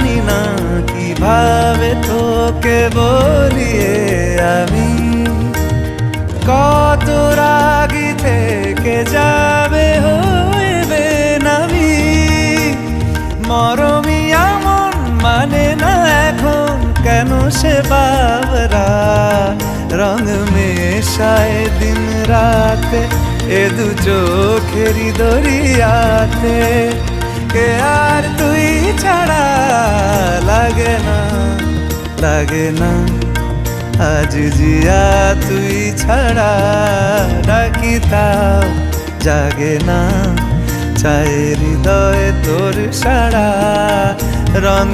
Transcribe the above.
জানি না কিভাবে তোকে বলিয়ে আমি কত রাগি থেকে যাবে হইবে নামি মরমি এমন মানে না এখন কেন সে বাবরা রং মেশায় দিন রাতে এ দু চোখেরি দরিয়াতে কে আর তুই ছাড়া লাগে না আজ জিয়া তুই ছাড়া ডাকি তাও জাগে না চায় হৃদয় তোর সারা রং